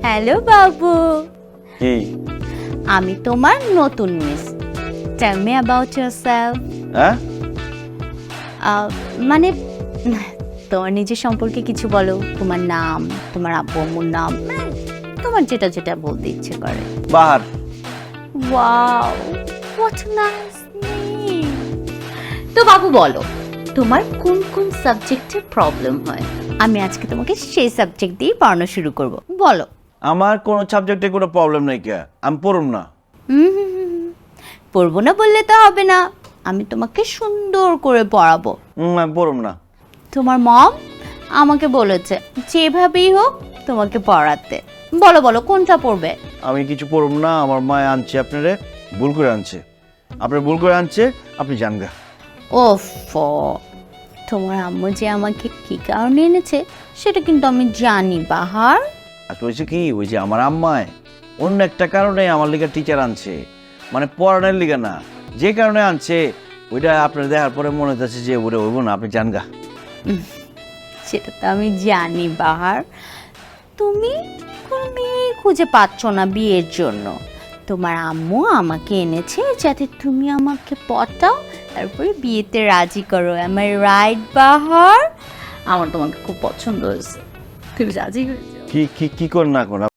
Hello বাবু, কি? আমি তোমার নতুন miss. Tell me about yourself. হ্যাঁ? মানে তোমার নিজের সম্পর্কে কিছু বলো, তোমার নাম, তোমার আব্বু আম্মুর নাম, তোমার যেটা যেটা বলতে ইচ্ছে করে। Bahar. Wow, what a nice name. তো বাবু বলো, তোমার কোন কোন সাবজেক্টে প্রবলেম হয়? আমি আজকে তোমাকে সেই সাবজেক্ট দিয়ে পড়ানো শুরু করব। বলো। আমার কোনো সাবজেক্টে কোনো প্রবলেম নেই কে, আমি পড়ুম না। পড়বো না বললে তো হবে না, আমি তোমাকে সুন্দর করে পড়াবো। আমি পড়ুম না। তোমার মম আমাকে বলেছে যেভাবেই হোক তোমাকে পড়াতে। বলো বলো কোনটা পড়বে? আমি কিছু পড়ুম না, আমার মায় আনছে আপনারে, ভুল করে আনছে। আপনার ভুল করে আনছে, আপনি জানগা। ওফ, তোমার আম্মু যে আমাকে কি কারণে এনেছে সেটা কিন্তু আমি জানি বাহার। আর হয়েছে কি, ওই যে আমার আম্মায় অন্য একটা কারণে আমার লিগা টিচার আনছে, মানে পড়ানোর লিগা না, যে কারণে আনছে ওইটা আপনার দেখার পরে মনে হচ্ছে যে ওরে হইব না, আপনি জানগা। সেটা তো আমি জানি বাহার, তুমি কোনো মেয়ে খুঁজে পাচ্ছ না বিয়ের জন্য। তোমার আম্মু আমাকে এনেছে যাতে তুমি আমাকে পটাও, তারপরে বিয়েতে রাজি করো। এম আই রাইট বাহার? আমার তোমাকে খুব পছন্দ হয়েছে, তুমি রাজি হয়ে যাও। কি কি কি কর না কর